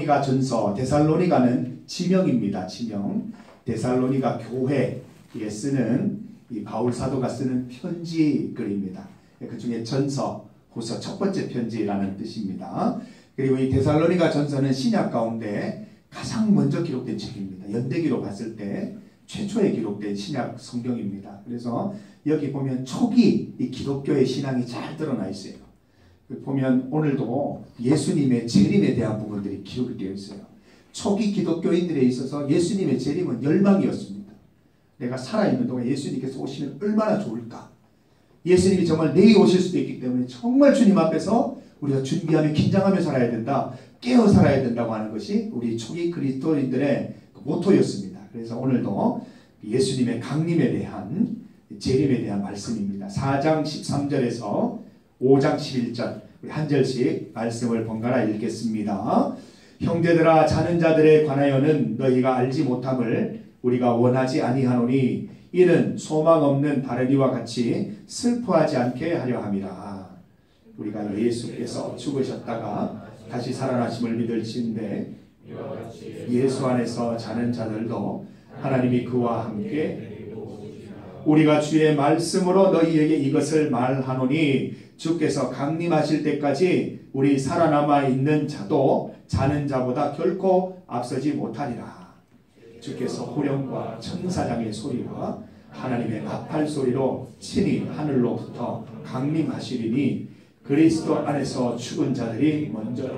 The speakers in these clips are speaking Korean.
데살로니가 전서, 데살로니가는 지명입니다. 지명. 데살로니가 교회에 쓰는 이 바울 사도가 쓰는 편지 글입니다. 그 중에 전서, 후서 첫 번째 편지라는 뜻입니다. 그리고 이 데살로니가 전서는 신약 가운데 가장 먼저 기록된 책입니다. 연대기로 봤을 때 최초에 기록된 신약 성경입니다. 그래서 여기 보면 초기 이 기독교의 신앙이 잘 드러나 있어요. 보면 오늘도 예수님의 재림에 대한 부분들이 기록이 되어 있어요. 초기 기독교인들에 있어서 예수님의 재림은 열망이었습니다. 내가 살아있는 동안 예수님께서 오시면 얼마나 좋을까. 예수님이 정말 내일 오실 수도 있기 때문에 정말 주님 앞에서 우리가 준비하며 긴장하며 살아야 된다. 깨어 살아야 된다고 하는 것이 우리 초기 그리스도인들의 모토였습니다. 그래서 오늘도 예수님의 강림에 대한 재림에 대한 말씀입니다. 4장 13절에서 5장 11절 우리 한 절씩 말씀을 번갈아 읽겠습니다. 형제들아 자는 자들에 관하여는 너희가 알지 못함을 우리가 원하지 아니하노니 이는 소망 없는 다른 이와 같이 슬퍼하지 않게 하려 함이라. 우리가 예수께서 죽으셨다가 다시 살아나심을 믿을진대 예수 안에서 자는 자들도 하나님이 그와 함께 우리가 주의 말씀으로 너희에게 이것을 말하노니 주께서 강림하실 때까지 우리 살아남아 있는 자도 자는 자보다 결코 앞서지 못하리라. 주께서 호령과 천사장의 소리와 하나님의 나팔 소리로 친히 하늘로부터 강림하시리니 그리스도 안에서 죽은 자들이 먼저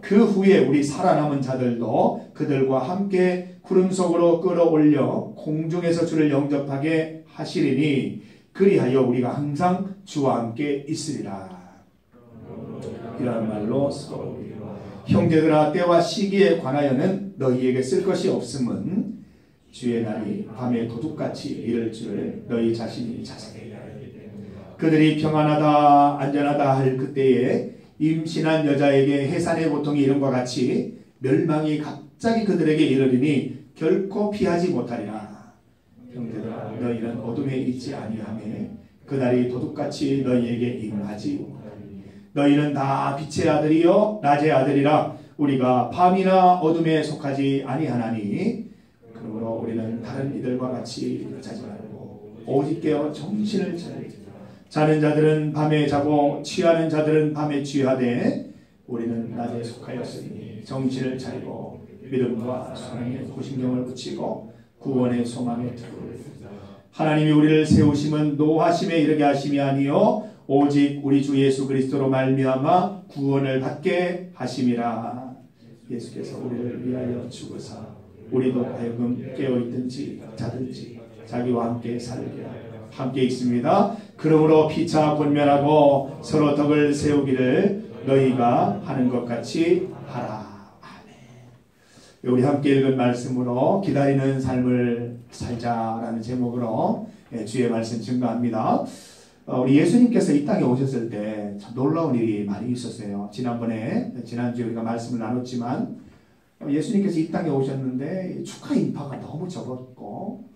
그 후에 우리 살아남은 자들도 그들과 함께 구름 속으로 끌어올려 공중에서 주를 영접하게 하시리니 그리하여 우리가 항상 주와 함께 있으리라. 이런 말로 형제들아 때와 시기에 관하여는 너희에게 쓸 것이 없음은 주의 날이 밤에 도둑같이 이를 줄을 너희 자신이 자세히 알기 때문이라. 그들이 평안하다 안전하다 할 그때에 임신한 여자에게 해산의 고통이 이름과 같이 멸망이 갑자기 그들에게 이르리니 결코 피하지 못하리라. 형제들아 너희는 어둠에 있지 아니하며 그날이 도둑같이 너희에게 임하지 못하리니 너희는 다 빛의 아들이요 낮의 아들이라. 우리가 밤이나 어둠에 속하지 아니하나니 그러므로 우리는 다른 이들과 같이 자지 말고 오직 깨어 정신을 차리자. 자는 자들은 밤에 자고 취하는 자들은 밤에 취하되 우리는 낮에 속하였으니 정신을 차리고 믿음과 사랑에 고신경을 붙이고 구원의 소망에 들으리라. 하나님이 우리를 세우심은 노하심에 이르게 하심이 아니요 오직 우리 주 예수 그리스도로 말미암아 구원을 받게 하심이라. 예수께서 우리를 위하여 죽으사 우리도 하여금 깨어있든지 자든지 자기와 함께 살게 함께 있습니다. 그러므로 피차 권면하고 서로 덕을 세우기를 너희가 하는 것 같이 하라. 아멘. 우리 함께 읽은 말씀으로 기다리는 삶을 살자라는 제목으로 주의 말씀 증거합니다. 우리 예수님께서 이 땅에 오셨을 때 참 놀라운 일이 많이 있었어요. 지난주에 우리가 말씀을 나눴지만 예수님께서 이 땅에 오셨는데 축하 인파가 너무 적었고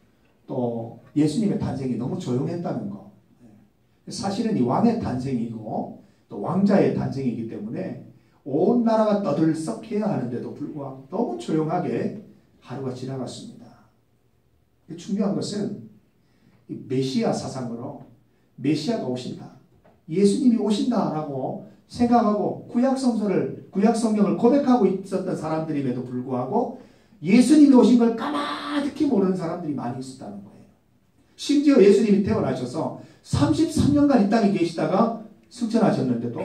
또 예수님의 탄생이 너무 조용했다는 거. 사실은 이 왕의 탄생이고 또 왕자의 탄생이기 때문에 온 나라가 떠들썩해야 하는데도 불구하고 너무 조용하게 하루가 지나갔습니다. 중요한 것은 이 메시아 사상으로 메시아가 오신다. 예수님이 오신다라고 생각하고 구약 성경을 고백하고 있었던 사람들임에도 불구하고 예수님이 오신 걸 까마득히 모르는 사람들이 많이 있었다는 거예요. 심지어 예수님이 태어나셔서 33년간 이 땅에 계시다가 승천하셨는데도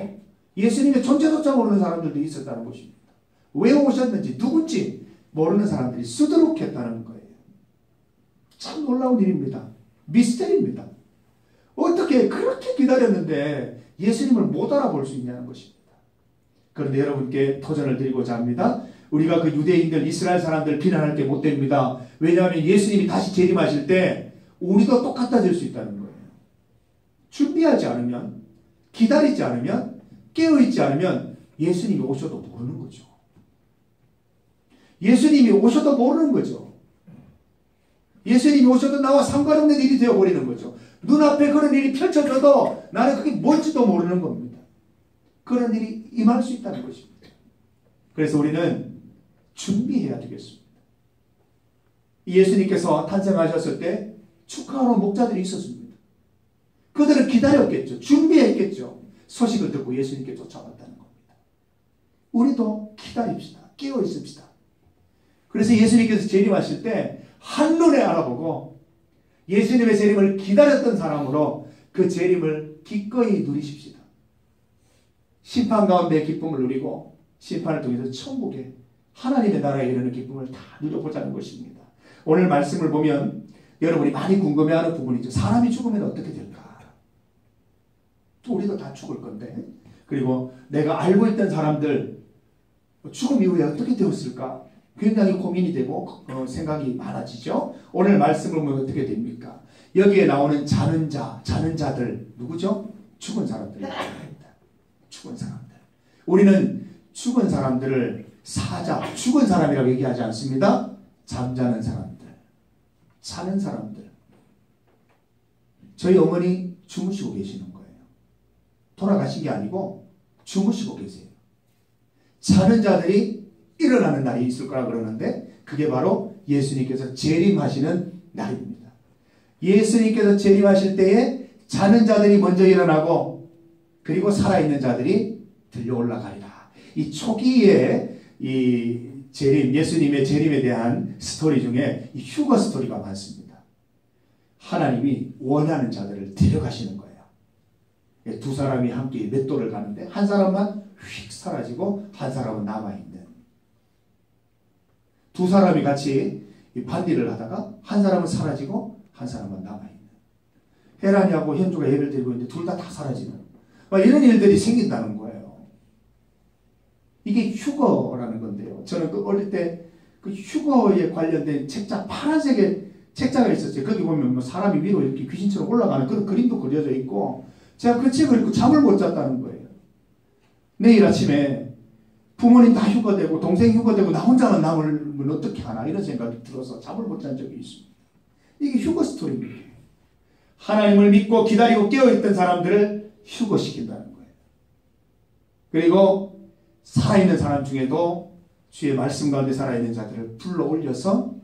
예수님의 존재조차 모르는 사람들도 있었다는 것입니다. 왜 오셨는지 누군지 모르는 사람들이 수두룩했다는 거예요. 참 놀라운 일입니다. 미스터리입니다. 어떻게 그렇게 기다렸는데 예수님을 못 알아볼 수 있냐는 것입니다. 그런데 여러분께 도전을 드리고자 합니다. 우리가 그 유대인들, 이스라엘 사람들 비난할 게 못 됩니다. 왜냐하면 예수님이 다시 재림하실 때 우리도 똑같아질 수 있다는 거예요. 준비하지 않으면, 기다리지 않으면, 깨어있지 않으면 예수님이 오셔도 모르는 거죠. 예수님이 오셔도 모르는 거죠. 예수님이 오셔도 나와 상관없는 일이 되어버리는 거죠. 눈앞에 그런 일이 펼쳐져도 나는 그게 뭔지도 모르는 겁니다. 그런 일이 임할 수 있다는 것입니다. 그래서 우리는 준비해야 되겠습니다. 예수님께서 탄생하셨을 때 축하하는 목자들이 있었습니다. 그들은 기다렸겠죠. 준비했겠죠. 소식을 듣고 예수님께 쫓아왔다는 겁니다. 우리도 기다립시다. 깨어 있읍시다. 그래서 예수님께서 재림하실 때 한눈에 알아보고 예수님의 재림을 기다렸던 사람으로 그 재림을 기꺼이 누리십시다. 심판 가운데 기쁨을 누리고 심판을 통해서 천국에 하나님의 나라에 이르는 기쁨을 다 누려보자는 것입니다. 오늘 말씀을 보면 여러분이 많이 궁금해하는 부분이죠. 사람이 죽으면 어떻게 될까? 우리도 다 죽을 건데, 그리고 내가 알고 있던 사람들 죽음 이후에 어떻게 되었을까? 굉장히 고민이 되고 생각이 많아지죠. 오늘 말씀을 보면 어떻게 됩니까? 여기에 나오는 자는 자들 누구죠? 죽은 사람들입니다. 죽은 사람들. 우리는 죽은 사람들을 사자, 죽은 사람이라고 얘기하지 않습니다. 잠자는 사람들, 자는 사람들. 저희 어머니 주무시고 계시는 거예요. 돌아가신 게 아니고 주무시고 계세요. 자는 자들이 일어나는 날이 있을 거라 그러는데 그게 바로 예수님께서 재림하시는 날입니다. 예수님께서 재림하실 때에 자는 자들이 먼저 일어나고 그리고 살아있는 자들이 들려 올라가리라. 이 초기에 이 재림, 예수님의 재림에 대한 스토리 중에 이 휴거 스토리가 많습니다. 하나님이 원하는 자들을 데려가시는 거예요. 두 사람이 함께 맷돌을 가는데 한 사람만 휙 사라지고 한 사람은 남아있는, 두 사람이 같이 반디를 하다가 한 사람은 사라지고 한 사람은 남아있는, 헤란이하고 현주가 예배를 드리고 있는데 둘 다 사라지는 이런 일들이 생긴다는 거예요. 이게 휴거라는 건데요. 저는 그 어릴 때 그 휴거에 관련된 책자, 파란색의 책자가 있었어요. 거기 보면 뭐 사람이 위로 이렇게 귀신처럼 올라가는 그런 그림도 그려져 있고, 제가 그 책을 읽고 잠을 못 잤다는 거예요. 내일 아침에 부모님 다 휴거되고 동생 휴거되고 나 혼자만 남으면 어떻게 하나 이런 생각이 들어서 잠을 못 잔 적이 있습니다. 이게 휴거 스토리입니다. 하나님을 믿고 기다리고 깨어있던 사람들을 휴거시킨다는 거예요. 그리고 살아있는 사람 중에도 주의 말씀 가운데 살아있는 자들을 불러 올려서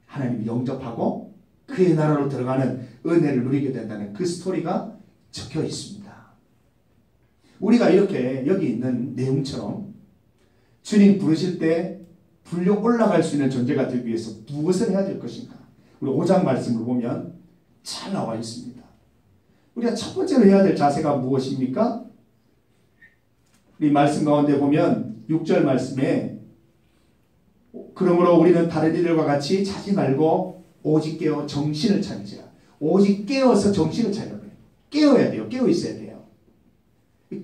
하나님이 영접하고 그의 나라로 들어가는 은혜를 누리게 된다는 그 스토리가 적혀 있습니다. 우리가 이렇게 여기 있는 내용처럼 주님 부르실 때 불려 올라갈 수 있는 존재가 되기 위해서 무엇을 해야 될 것인가? 우리 5장 말씀을 보면 잘 나와 있습니다. 우리가 첫 번째로 해야 될 자세가 무엇입니까? 우리 말씀 가운데 보면 6절 말씀에 그러므로 우리는 다른 이들과 같이 자지 말고 오직 깨어 정신을 차리자. 오직 깨어서 정신을 차려야 돼요. 깨어야 돼요. 깨어 있어야 돼요.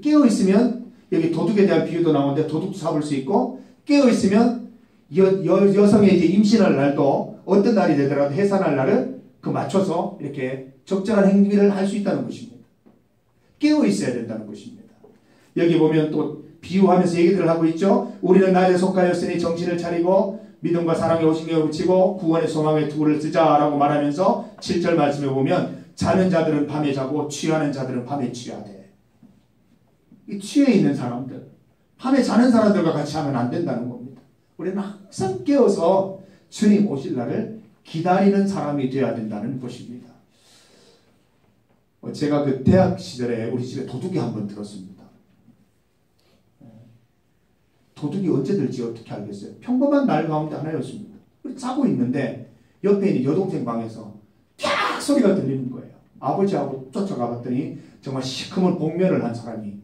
깨어 있으면 여기 도둑에 대한 비유도 나오는데 도둑도 잡을 수 있고, 깨어 있으면 여성의 이제 임신할 날도 어떤 날이 되더라도 해산할 날을 그 맞춰서 이렇게 적절한 행위를 할 수 있다는 것입니다. 깨어 있어야 된다는 것입니다. 여기 보면 또 비유하면서 얘기들을 하고 있죠. 우리는 낮에 속하였으니 정신을 차리고 믿음과 사랑에 오신경을 붙이고 구원의 소망의 투구를 쓰자라고 말하면서 7절 말씀에 보면 자는 자들은 밤에 자고 취하는 자들은 밤에 취하되, 이 취해 있는 사람들, 밤에 자는 사람들과 같이 하면 안 된다는 겁니다. 우리는 항상 깨어서 주님 오실 날을 기다리는 사람이 되어야 된다는 것입니다. 제가 그 대학 시절에 우리 집에 도둑이 한 번 들었습니다. 도둑이 언제 들지 어떻게 알겠어요? 평범한 날 가운데 하나였습니다. 자고 있는데 옆에 있는 여동생 방에서 탁 소리가 들리는 거예요. 아버지하고 쫓아가 봤더니 정말 시커먼 복면을 한 사람이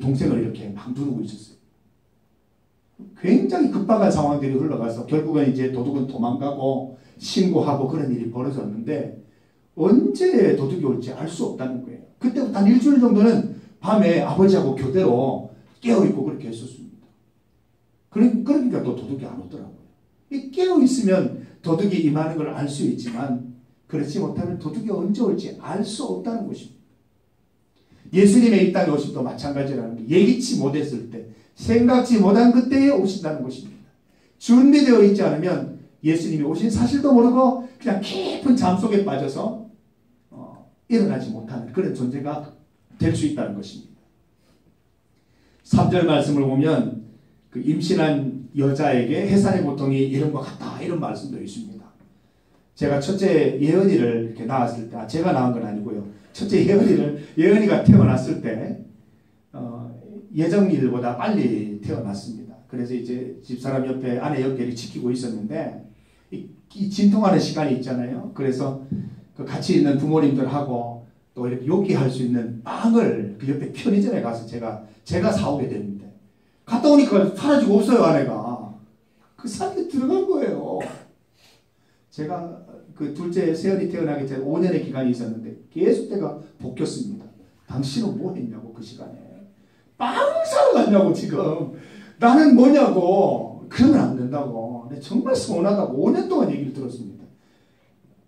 동생을 이렇게 막 누르고 있었어요. 굉장히 급박한 상황들이 흘러가서 결국은 이제 도둑은 도망가고 신고하고 그런 일이 벌어졌는데, 언제 도둑이 올지 알 수 없다는 거예요. 그때부터 한 일주일 정도는 밤에 아버지하고 교대로 깨어있고 그렇게 했었습니다. 그러니까 또 도둑이 안 오더라고요. 깨어있으면 도둑이 임하는 걸 알 수 있지만 그렇지 못하면 도둑이 언제 올지 알 수 없다는 것입니다. 예수님의 이 땅에 오심도 마찬가지라는 게, 예기치 못했을 때, 생각지 못한 그때에 오신다는 것입니다. 준비되어 있지 않으면 예수님이 오신 사실도 모르고 그냥 깊은 잠 속에 빠져서 일어나지 못하는 그런 존재가 될 수 있다는 것입니다. 3절 말씀을 보면 그 임신한 여자에게 해산의 고통이 이름과 같다 이런 말씀도 있습니다. 제가 첫째 예언이를 이렇게 낳았을 때, 제가 낳은 건 아니고요. 첫째 예언이가 태어났을 때 예정일보다 빨리 태어났습니다. 그래서 이제 집사람 옆에 아내 옆에 지키고 있었는데 이 진통하는 시간이 있잖아요. 그래서 그 같이 있는 부모님들하고 또 이렇게 요기할 수 있는 빵을 그 옆에 편의점에 가서 제가 사오게 됐는데 갔다 오니까 사라지고 없어요. 아내가 그 산에 들어간 거예요. 제가 그 둘째 세연이 태어나기 전에 5년의 기간이 있었는데 계속 때가 볶였습니다. 당신은 뭐 했냐고 그 시간에. 빵 사러 갔냐고 지금. 나는 뭐냐고. 그러면 안 된다고. 정말 서운하다고 5년 동안 얘기를 들었습니다.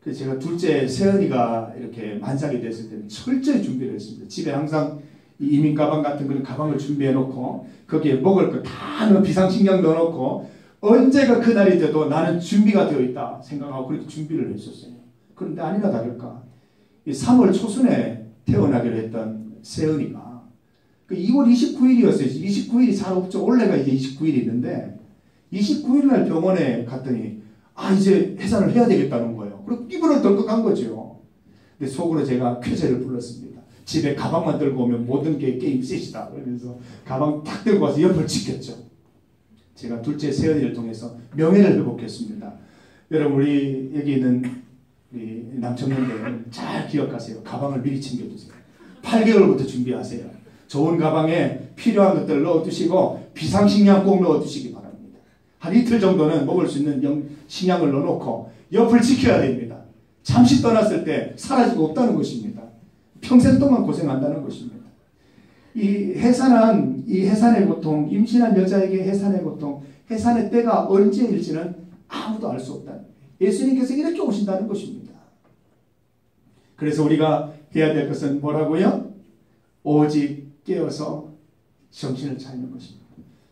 그래서 제가 둘째 세연이가 이렇게 만삭이 됐을 때는 철저히 준비를 했습니다. 집에 항상 이민 가방 같은 그런 가방을 준비해 놓고 거기에 먹을 거 다 넣어 비상식량 넣어 놓고 언제가 그날이 돼도 나는 준비가 되어 있다 생각하고 그렇게 준비를 했었어요. 그런데 아니나 다를까 3월 초순에 태어나기로 했던 세은이가 그 2월 29일이었어요. 29일이 잘 없죠. 올해가 이제 29일이 있는데 29일 날 병원에 갔더니 이제 해산을 해야 되겠다는 거예요. 그리고 끼부를 덜컥 간 거죠. 근데 속으로 제가 쾌재를 불렀습니다. 집에 가방만 들고 오면 모든 게 게임 셋이다. 그러면서 가방 탁 들고 와서 옆을 지켰죠. 제가 둘째 세연이를 통해서 명예를 회복했습니다. 여러분 우리 여기 있는 우리 남청년들 잘 기억하세요. 가방을 미리 챙겨두세요. 8개월부터 준비하세요. 좋은 가방에 필요한 것들 넣어두시고 비상식량 꼭 넣어두시기 바랍니다. 한 이틀 정도는 먹을 수 있는 식량을 넣어놓고 옆을 지켜야 됩니다. 잠시 떠났을 때 사라지고 없다는 것입니다. 평생 동안 고생한다는 것입니다. 이 해산의 고통, 임신한 여자에게 해산의 고통, 해산의 때가 언제일지는 아무도 알 수 없다. 예수님께서 이렇게 오신다는 것입니다. 그래서 우리가 해야 될 것은 뭐라고요? 오직 깨어서 정신을 차리는 것입니다.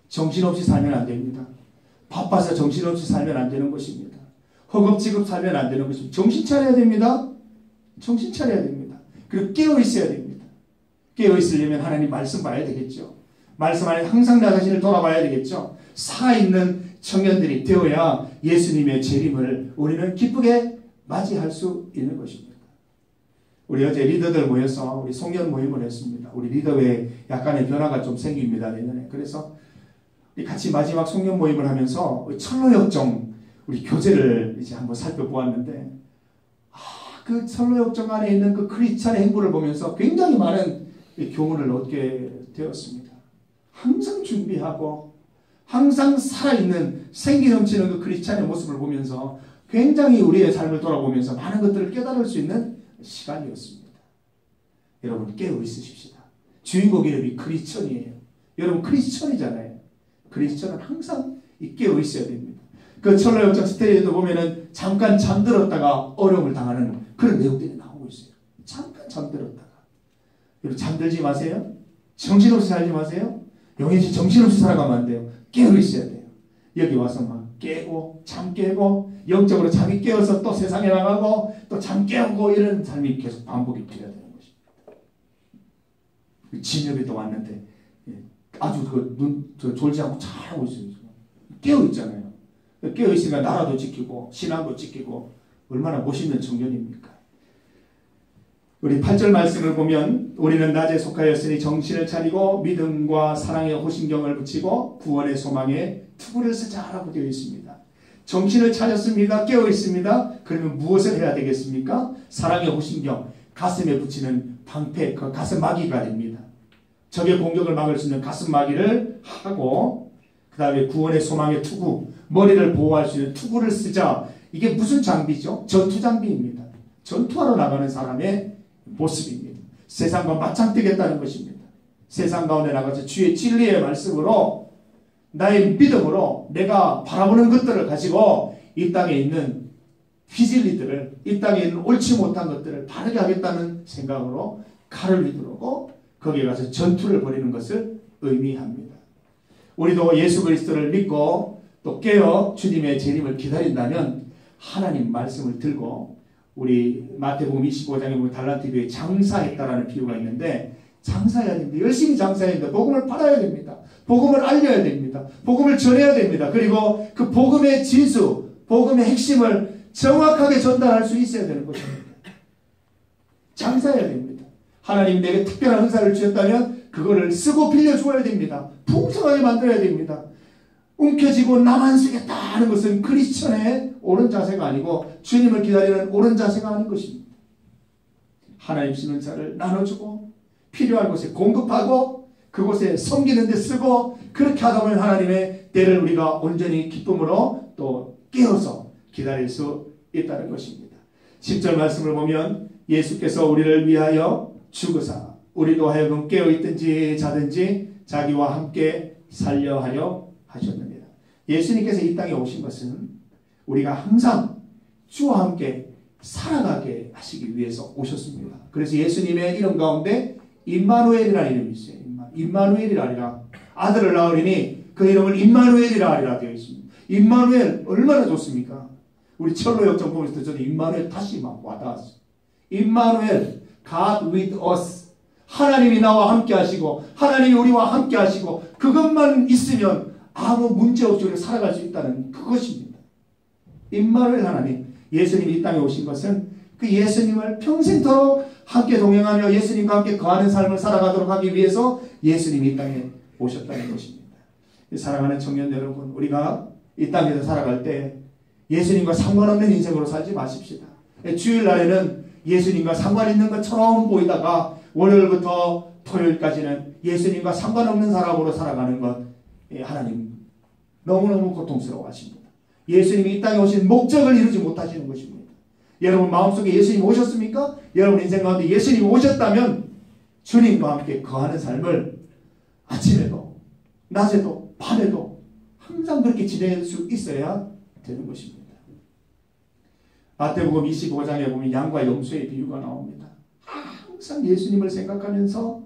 정신없이 살면 안 됩니다. 바빠서 정신없이 살면 안 되는 것입니다. 허겁지겁 살면 안 되는 것입니다. 정신 차려야 됩니다. 정신 차려야 됩니다. 그리고 깨어 있어야 됩니다. 깨어 있으려면 하나님 말씀 봐야 되겠죠. 말씀 안에 항상 나 자신을 돌아봐야 되겠죠. 살아있는 청년들이 되어야 예수님의 재림을 우리는 기쁘게 맞이할 수 있는 것입니다. 우리 어제 리더들 모여서 우리 송년 모임을 했습니다. 우리 리더에 약간의 변화가 좀 생깁니다. 내년에. 그래서 우리 같이 마지막 송년 모임을 하면서 철로역정 우리 교재를 이제 한번 살펴보았는데 그 철로역정 안에 있는 그 크리스찬의 행보를 보면서 굉장히 많은 교훈을 얻게 되었습니다. 항상 준비하고 항상 살아있는 생기 넘치는 그 크리스찬의 모습을 보면서 굉장히 우리의 삶을 돌아보면서 많은 것들을 깨달을 수 있는 시간이었습니다. 여러분 깨어 있으십시다. 주인공 이름이 크리스천이에요. 여러분 크리스천이잖아요. 크리스천은 항상 깨어 있어야 됩니다. 그 철로역정 스테이지도 보면은 잠깐 잠들었다가 어려움을 당하는 그런 내용들이 나오고 있어요. 잠깐 잠들었다가. 여러분 잠들지 마세요. 정신없이 살지 마세요. 영현씨 정신없이 살아가면 안 돼요. 깨어 있어야 돼요. 여기 와서 막 깨고 잠 깨고 영적으로 잠이 깨어서 또 세상에 나가고 또 잠 깨우고 이런 삶이 계속 반복이 돼야 되는 것입니다. 진엽이 또 왔는데 아주 졸지 않고 잘하고 있어요. 깨어 있잖아요. 깨어 있으니까 나라도 지키고 신앙도 지키고 얼마나 멋있는 청년입니까? 우리 8절 말씀을 보면 우리는 낮에 속하였으니 정신을 차리고 믿음과 사랑의 호신경을 붙이고 구원의 소망에 투구를 쓰자라고 되어 있습니다. 정신을 차렸습니다. 깨어 있습니다. 그러면 무엇을 해야 되겠습니까? 사랑의 호신경, 가슴에 붙이는 방패, 그 가슴 마귀가 됩니다. 적의 공격을 막을 수 있는 가슴 마귀를 하고 그 다음에 구원의 소망의 투구, 머리를 보호할 수 있는 투구를 쓰자. 이게 무슨 장비죠? 전투 장비입니다. 전투하러 나가는 사람의 모습입니다. 세상과 맞짱뜨겠다는 것입니다. 세상 가운데 나가서 주의 진리의 말씀으로 나의 믿음으로 내가 바라보는 것들을 가지고 이 땅에 있는 비진리들을 이 땅에 있는 옳지 못한 것들을 바르게 하겠다는 생각으로 칼을 휘두르고 거기에 가서 전투를 벌이는 것을 의미합니다. 우리도 예수 그리스도를 믿고 또 깨어 주님의 재림을 기다린다면 하나님 말씀을 들고 우리 마태복음 25장에 보면 달란트 교회에 장사했다라는 비유가 있는데 장사해야 됩니다. 열심히 장사해야 됩니다. 복음을 팔아야 됩니다. 복음을 알려야 됩니다. 복음을 전해야 됩니다. 그리고 그 복음의 진수, 복음의 핵심을 정확하게 전달할 수 있어야 되는 것입니다. 장사해야 됩니다. 하나님 내게 특별한 은사를 주셨다면 그거를 쓰고 빌려주어야 됩니다. 풍성하게 만들어야 됩니다. 움켜쥐고 나만 쓰겠다 하는 것은 크리스천의 옳은 자세가 아니고 주님을 기다리는 옳은 자세가 아닌 것입니다. 하나님 주신 은사를 나눠주고 필요한 곳에 공급하고 그곳에 섬기는 데 쓰고 그렇게 하다 보면 하나님의 때를 우리가 온전히 기쁨으로 또 깨어서 기다릴 수 있다는 것입니다. 10절 말씀을 보면 예수께서 우리를 위하여 죽으사 우리도 하여금 깨어있든지 자든지 자기와 함께 살려 하려 하셨느니라. 예수님께서 이 땅에 오신 것은 우리가 항상 주와 함께 살아가게 하시기 위해서 오셨습니다. 그래서 예수님의 이름 가운데 임마누엘이라는 이름이 있어요. 임마누엘이라 하리라. 아들을 낳으리니 그 이름을 임마누엘이라 하리라 되어 있습니다. 임마누엘 얼마나 좋습니까? 우리 철로 역정 보면서 저는 임마누엘 다시 막 와닿았어요. 임마누엘, God with us. 하나님이 나와 함께 하시고 하나님이 우리와 함께 하시고 그것만 있으면 아무 문제 없이 우리가 살아갈 수 있다는 그것입니다. 임마누엘 하나님, 예수님이 이 땅에 오신 것은 그 예수님을 평생토록 함께 동행하며 예수님과 함께 거하는 삶을 살아가도록 하기 위해서 예수님이 이 땅에 오셨다는 것입니다. 사랑하는 청년 여러분, 우리가 이 땅에서 살아갈 때 예수님과 상관없는 인생으로 살지 마십시다. 주일날에는 예수님과 상관 있는 것처럼 보이다가 월요일부터 토요일까지는 예수님과 상관없는 사람으로 살아가는 것, 하나님 너무너무 고통스러워하십니다. 예수님이 이 땅에 오신 목적을 이루지 못하시는 것입니다. 여러분 마음속에 예수님 오셨습니까? 여러분 인생 가운데 예수님이 오셨다면 주님과 함께 거하는 삶을 아침에도 낮에도 밤에도 항상 그렇게 지낼 수 있어야 되는 것입니다. 마태복음 25장에 보면 양과 염소의 비유가 나옵니다. 항상 예수님을 생각하면서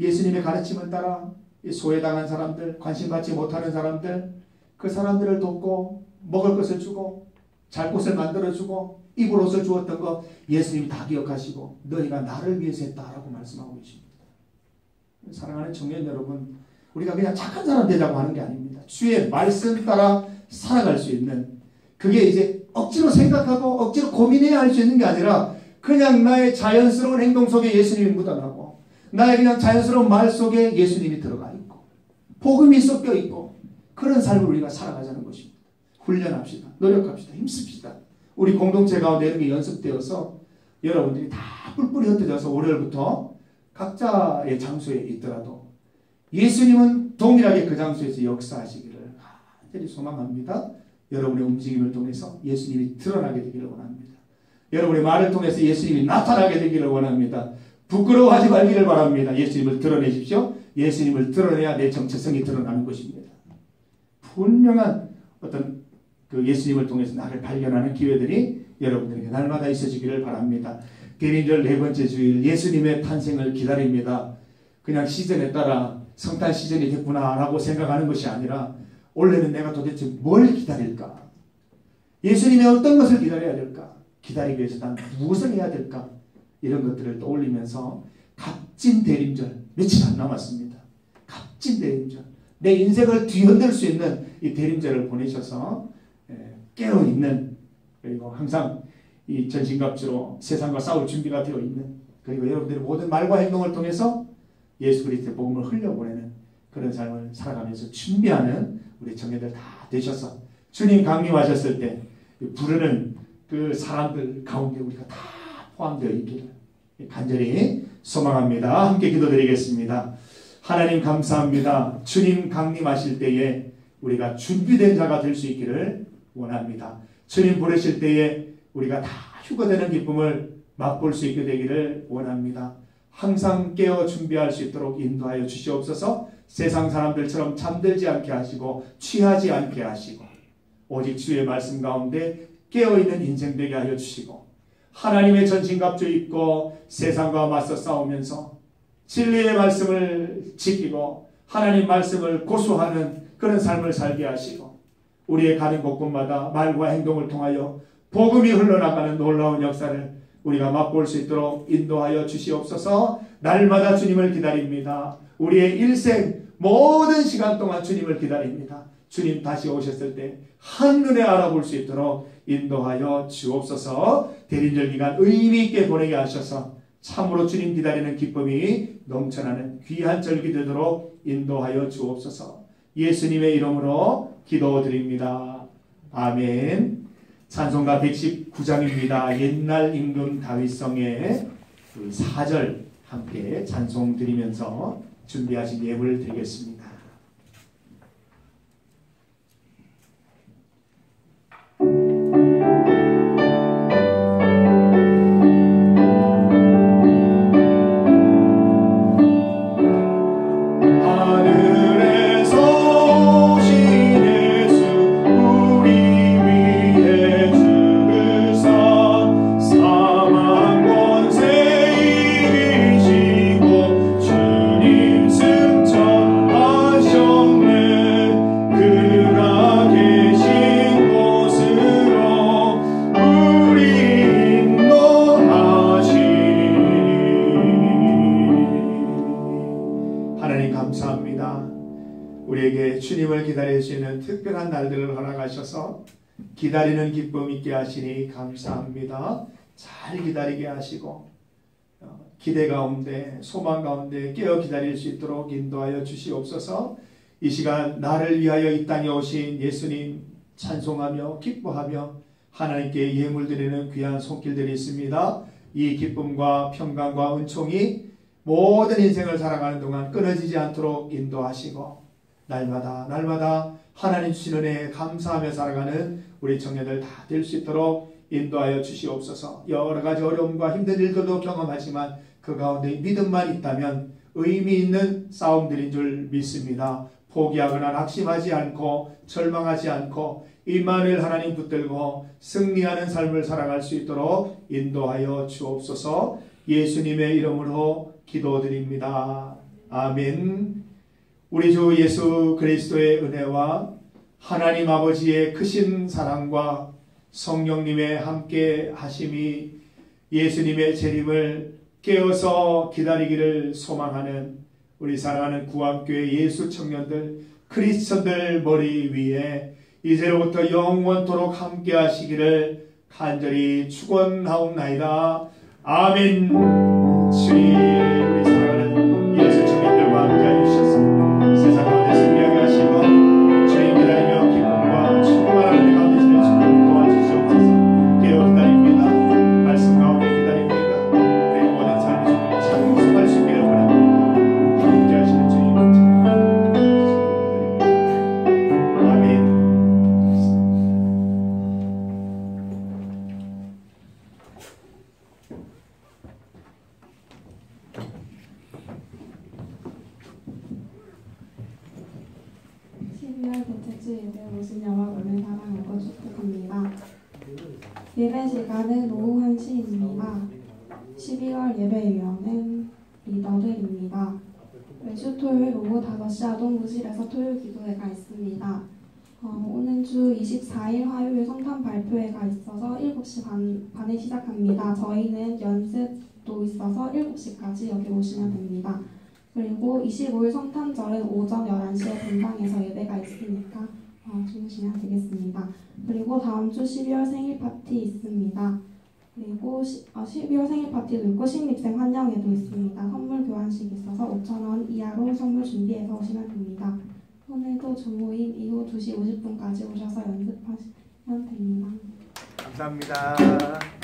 예수님의 가르침을 따라 소외당한 사람들, 관심받지 못하는 사람들, 그 사람들을 돕고 먹을 것을 주고 잘 곳을 만들어주고 입을 옷을 주었던 것 예수님이 다 기억하시고 너희가 나를 위해서 했다라고 말씀하고 계십니다. 사랑하는 청년 여러분, 우리가 그냥 착한 사람 되자고 하는 게 아닙니다. 주의 말씀 따라 살아갈 수 있는, 그게 이제 억지로 생각하고 억지로 고민해야 할 수 있는 게 아니라 그냥 나의 자연스러운 행동 속에 예수님이 묻어나고 나의 그냥 자연스러운 말 속에 예수님이 들어가 있고 복음이 섞여 있고 그런 삶을 우리가 살아가자는 것입니다. 훈련합시다. 노력합시다. 힘씁시다. 우리 공동체 가운데 이런 게 연습되어서 여러분들이 다 뿔뿔이 흩어져서 월요일부터 각자의 장소에 있더라도 예수님은 동일하게 그 장소에서 역사하시기를 간절히 소망합니다. 여러분의 움직임을 통해서 예수님이 드러나게 되기를 원합니다. 여러분의 말을 통해서 예수님이 나타나게 되기를 원합니다. 부끄러워하지 말기를 바랍니다. 예수님을 드러내십시오. 예수님을 드러내야 내 정체성이 드러나는 것입니다. 분명한 어떤 그 예수님을 통해서 나를 발견하는 기회들이 여러분들에게 날마다 있어지기를 바랍니다. 대리절 네 번째 주일 예수님의 탄생을 기다립니다. 그냥 시즌에 따라 성탄 시즌이 됐구나라고 생각하는 것이 아니라 올해는 내가 도대체 뭘 기다릴까? 예수님의 어떤 것을 기다려야 될까? 기다리기 위해서 난 무엇을 해야 될까? 이런 것들을 떠올리면서 값진 대림절, 며칠 안 남았습니다. 값진 대림절, 내 인생을 뒤흔들 수 있는 이 대림절을 보내셔서 깨어있는, 그리고 항상 이 전신갑주로 세상과 싸울 준비가 되어 있는, 그리고 여러분들의 모든 말과 행동을 통해서 예수 그리스도의 복음을 흘려보내는 그런 삶을 살아가면서 준비하는 우리 청년들 다 되셔서 주님 강림하셨을 때 부르는 그 사람들 가운데 우리가 다 포함되어 있기를 간절히 소망합니다. 함께 기도드리겠습니다. 하나님 감사합니다. 주님 강림하실 때에 우리가 준비된 자가 될 수 있기를 원합니다. 주님 부르실 때에 우리가 다 휴거되는 기쁨을 맛볼 수 있게 되기를 원합니다. 항상 깨어 준비할 수 있도록 인도하여 주시옵소서. 세상 사람들처럼 잠들지 않게 하시고 취하지 않게 하시고 오직 주의 말씀 가운데 깨어있는 인생 되게 하여 주시고 하나님의 전신갑주 입고 세상과 맞서 싸우면서 진리의 말씀을 지키고 하나님 말씀을 고수하는 그런 삶을 살게 하시고 우리의 가는 곳곳마다 말과 행동을 통하여 복음이 흘러나가는 놀라운 역사를 우리가 맛볼 수 있도록 인도하여 주시옵소서. 날마다 주님을 기다립니다. 우리의 일생 모든 시간 동안 주님을 기다립니다. 주님 다시 오셨을 때 한눈에 알아볼 수 있도록 인도하여 주옵소서. 대린절 기간 의미 있게 보내게 하셔서 참으로 주님 기다리는 기쁨이 넘쳐나는 귀한 절기 되도록 인도하여 주옵소서. 예수님의 이름으로 기도드립니다. 아멘. 찬송가 119장입니다. 옛날 임금 다윗성의 4절 함께 찬송 드리면서 준비하신 예물을 드리겠습니다. 우리에게 주님을 기다리시는 특별한 날들을 허락하셔서 기다리는 기쁨 있게 하시니 감사합니다. 잘 기다리게 하시고 기대 가운데 소망 가운데 깨어 기다릴 수 있도록 인도하여 주시옵소서. 이 시간 나를 위하여 이 땅에 오신 예수님 찬송하며 기뻐하며 하나님께 예물 드리는 귀한 손길들이 있습니다. 이 기쁨과 평강과 은총이 모든 인생을 살아가는 동안 끊어지지 않도록 인도하시고 날마다 하나님 주시는 은혜에 감사하며 살아가는 우리 청년들 다 될 수 있도록 인도하여 주시옵소서. 여러 가지 어려움과 힘든 일들도 경험하지만 그 가운데 믿음만 있다면 의미 있는 싸움들인 줄 믿습니다. 포기하거나 낙심하지 않고 절망하지 않고 임마누엘 하나님 붙들고 승리하는 삶을 살아갈 수 있도록 인도하여 주옵소서. 예수님의 이름으로 기도드립니다. 아멘. 우리 주 예수 그리스도의 은혜와 하나님 아버지의 크신 사랑과 성령님의 함께 하심이 예수님의 재림을 깨어서 기다리기를 소망하는 우리 사랑하는 구암교회 예수 청년들 크리스천들 머리 위에 이제로부터 영원토록 함께 하시기를 간절히 축원하옵나이다. 아멘. 주님 우리 사랑하는 예수 청년들과 함께 해주셔서 세상 가운데 승리하게 하시고 주님 기다리며 기쁨과 충만한 은혜 가운데 지낼 수 있도록 도와주시옵소서. 깨어 기다립니다. 말씀 가운데 기다립니다. 우리 모든 삶의 주님 찬송할 수 있기를 원합니다. 함께 하시는 주님 아멘. 예배에 오신 여러분을 사랑하고 축복합니다. 예배 시간은 오후 1시입니다. 12월 예배위원은 리더들입니다. 매주 토요일 오후 5시 아동부실에서 토요일 기도회가 있습니다. 오는 주 24일 화요일 성탄 발표회가 있어서 7시 반에 시작합니다. 저희는 연습도 있어서 7시까지 여기 오시면 됩니다. 그리고 25일 성탄절은 오전 11시에 본당에서 예배가 있으니까 주무시면 되겠습니다. 그리고 다음 주 12월 생일 파티 있습니다. 그리고 12월 생일 파티도 있고 신입생 환영회도 있습니다. 선물 교환식 있어서 5,000원 이하로 선물 준비해서 오시면 됩니다. 오늘도 주모임 이후 2시 50분까지 오셔서 연습하시면 됩니다. 감사합니다.